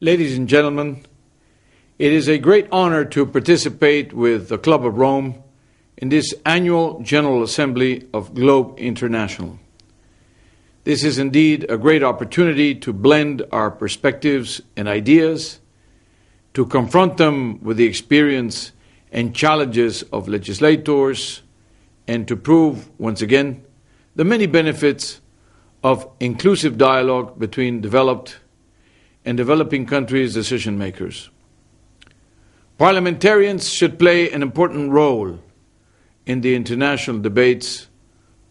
Ladies and gentlemen, it is a great honor to participate with the Club of Rome in this annual General Assembly of Globe International. This is indeed a great opportunity to blend our perspectives and ideas, to confront them with the experience and challenges of legislators, and to prove, once again, the many benefits of inclusive dialogue between developed and developing countries' decision makers. Parliamentarians should play an important role in the international debates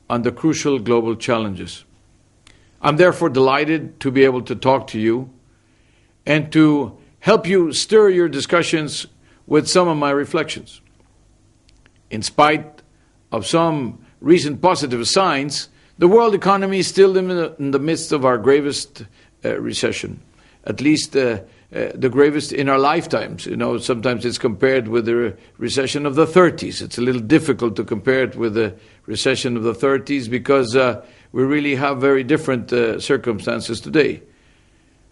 on the crucial global challenges. I'm therefore delighted to be able to talk to you and to help you stir your discussions with some of my reflections. In spite of some recent positive signs, the world economy is still in the midst of our gravest recession, at least the gravest in our lifetimes. You know, sometimes it's compared with the recession of the 30s. It's a little difficult to compare it with the recession of the 30s because we really have very different circumstances today.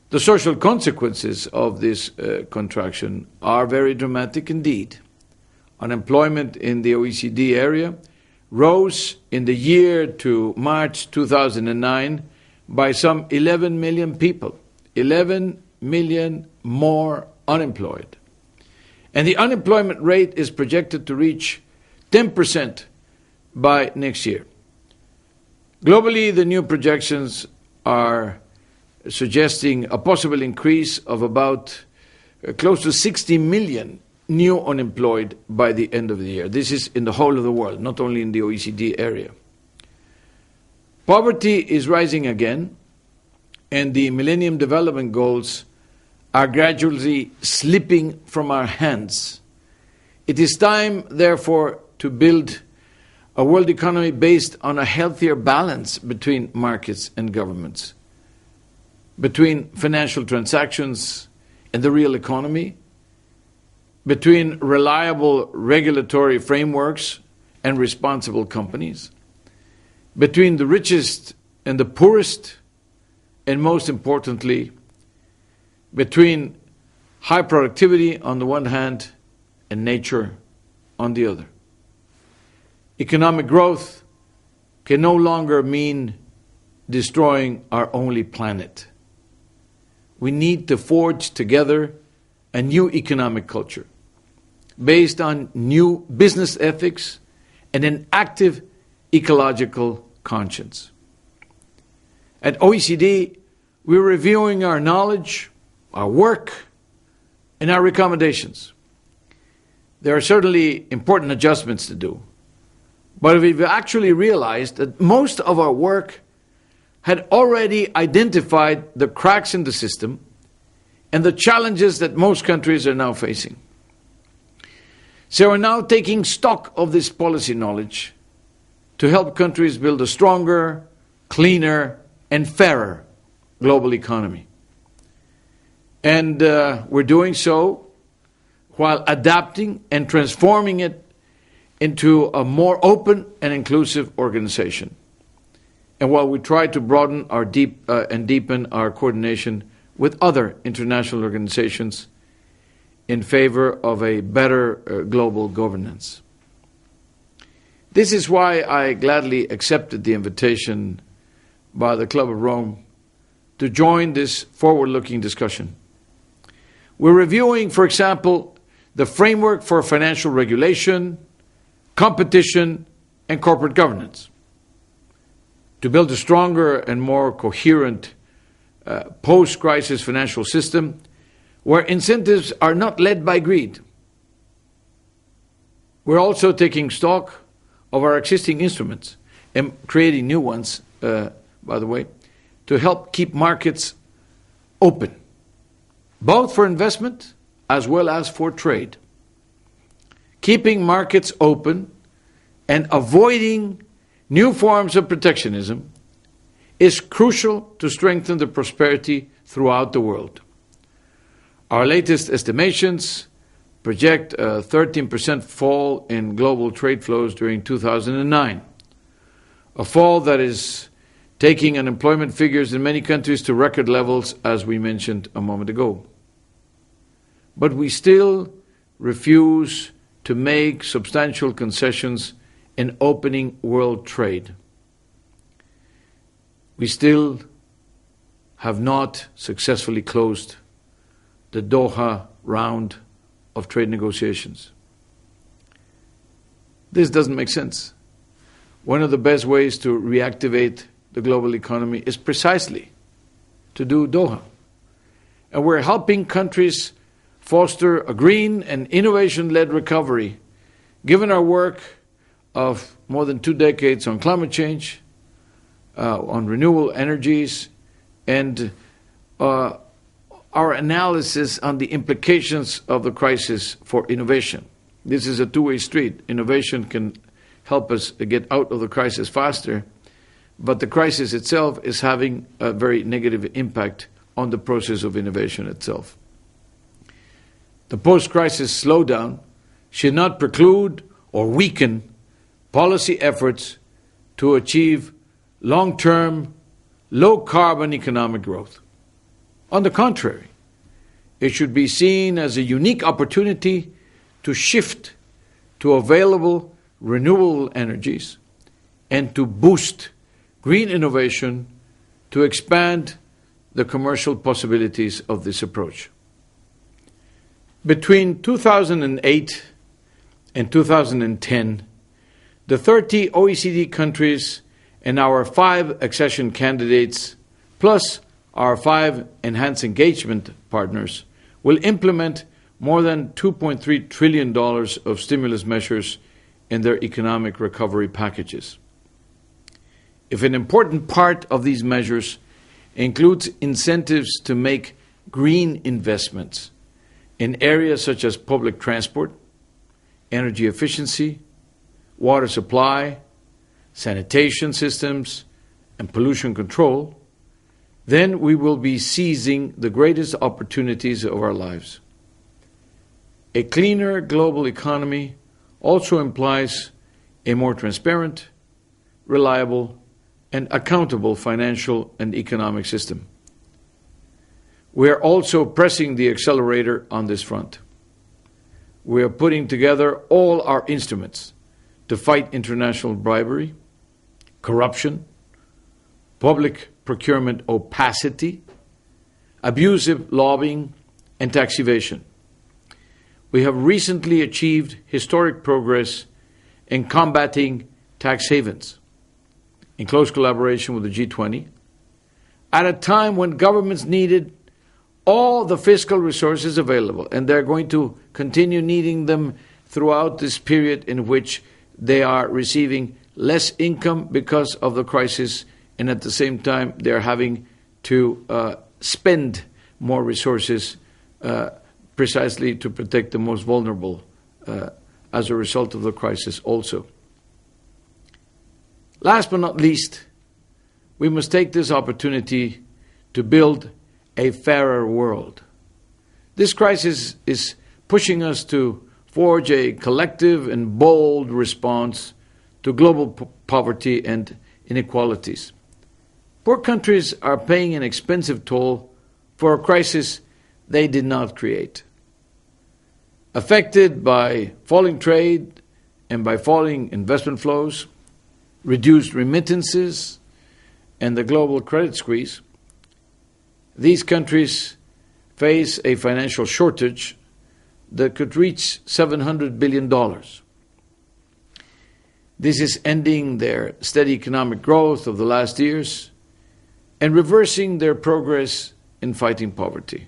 The social consequences of this contraction are very dramatic indeed. Unemployment in the OECD area rose in the year to March 2009 by some 11 million people. 11 million more unemployed. And the unemployment rate is projected to reach 10% by next year. Globally, the new projections are suggesting a possible increase of about close to 60 million new unemployed by the end of the year. This is in the whole of the world, not only in the OECD area. Poverty is rising again, and the Millennium Development Goals are gradually slipping from our hands. It is time, therefore, to build a world economy based on a healthier balance between markets and governments, between financial transactions and the real economy, between reliable regulatory frameworks and responsible companies, between the richest and the poorest, and most importantly, between high productivity on the one hand and nature on the other. Economic growth can no longer mean destroying our only planet. We need to forge together a new economic culture based on new business ethics and an active ecological conscience. At OECD, we're reviewing our knowledge, our work, and our recommendations. There are certainly important adjustments to do, but we've actually realized that most of our work had already identified the cracks in the system and the challenges that most countries are now facing. So we're now taking stock of this policy knowledge to help countries build a stronger, cleaner, and fairer global economy. And we're doing so while adapting and transforming it into a more open and inclusive organization. And while we try to broaden our deepen our coordination with other international organizations in favor of a better global governance. This is why I gladly accepted the invitation by the Club of Rome to join this forward-looking discussion. We're reviewing, for example, the framework for financial regulation, competition, and corporate governance to build a stronger and more coherent post-crisis financial system where incentives are not led by greed. We're also taking stock of our existing instruments and creating new ones, by the way, to help keep markets open, both for investment as well as for trade. Keeping markets open and avoiding new forms of protectionism is crucial to strengthen the prosperity throughout the world. Our latest estimations project a 13% fall in global trade flows during 2009, a fall that is taking unemployment figures in many countries to record levels, as we mentioned a moment ago. but we still refuse to make substantial concessions in opening world trade. We still have not successfully closed the Doha round of trade negotiations. This doesn't make sense. One of the best ways to reactivate the global economy is precisely to do Doha. And we're helping countries foster a green and innovation-led recovery, given our work of more than 2 decades on climate change, on renewable energies, and our analysis on the implications of the crisis for innovation. This is a two-way street. Innovation can help us get out of the crisis faster, but the crisis itself is having a very negative impact on the process of innovation itself. The post-crisis slowdown should not preclude or weaken policy efforts to achieve long-term, low-carbon economic growth. On the contrary, it should be seen as a unique opportunity to shift to available renewable energies and to boost green innovation to expand the commercial possibilities of this approach. Between 2008 and 2010, the 30 OECD countries and our 5 accession candidates, plus our 5 enhanced engagement partners, will implement more than $2.3 trillion of stimulus measures in their economic recovery packages. If an important part of these measures includes incentives to make green investments in areas such as public transport, energy efficiency, water supply, sanitation systems, and pollution control, then we will be seizing the greatest opportunities of our lives. A cleaner global economy also implies a more transparent, reliable, and accountable financial and economic system. We are also pressing the accelerator on this front. We are putting together all our instruments to fight international bribery, corruption, public procurement opacity, abusive lobbying, and tax evasion. We have recently achieved historic progress in combating tax havens, in close collaboration with the G20, at a time when governments needed all the fiscal resources available, and they're going to continue needing them throughout this period in which they are receiving less income because of the crisis, and at the same time they're having to spend more resources precisely to protect the most vulnerable as a result of the crisis also. Last but not least, we must take this opportunity to build a fairer world. This crisis is pushing us to forge a collective and bold response to global poverty and inequalities. Poor countries are paying an expensive toll for a crisis they did not create. Affected by falling trade and by falling investment flows, reduced remittances, and the global credit squeeze, these countries face a financial shortage that could reach $700 billion. This is ending their steady economic growth of the last years and reversing their progress in fighting poverty.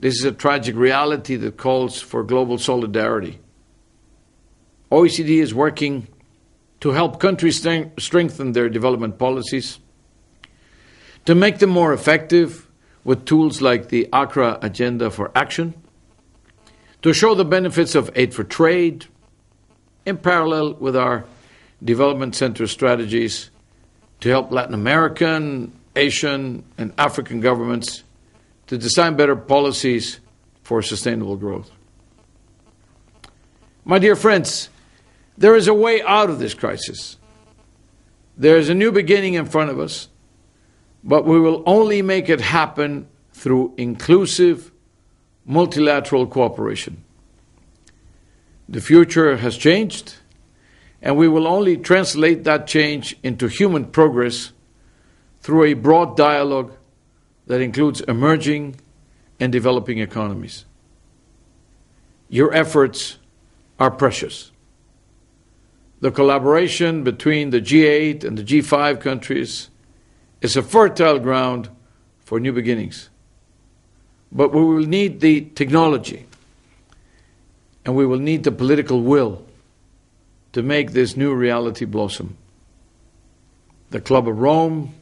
This is a tragic reality that calls for global solidarity. OECD is working to help countries strengthen their development policies, to make them more effective with tools like the Accra Agenda for Action, to show the benefits of aid for trade, in parallel with our development center strategies to help Latin American, Asian, and African governments to design better policies for sustainable growth. My dear friends, there is a way out of this crisis. There is a new beginning in front of us, but we will only make it happen through inclusive, multilateral cooperation. The future has changed, and we will only translate that change into human progress through a broad dialogue that includes emerging and developing economies. Your efforts are precious. The collaboration between the G8 and the G5 countries is a fertile ground for new beginnings. But we will need the technology, and we will need the political will to make this new reality blossom. The Club of Rome,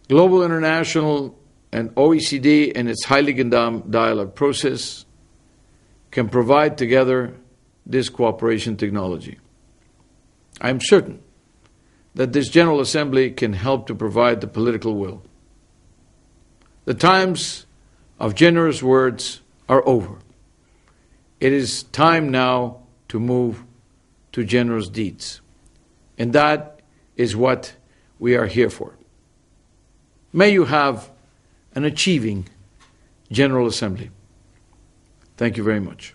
Global International, and OECD and its Heiligendamm dialogue process can provide together this cooperation technology. I am certain that this General Assembly can help to provide the political will. The times of generous words are over. It is time now to move to generous deeds. And that is what we are here for. May you have an achieving General Assembly. Thank you very much.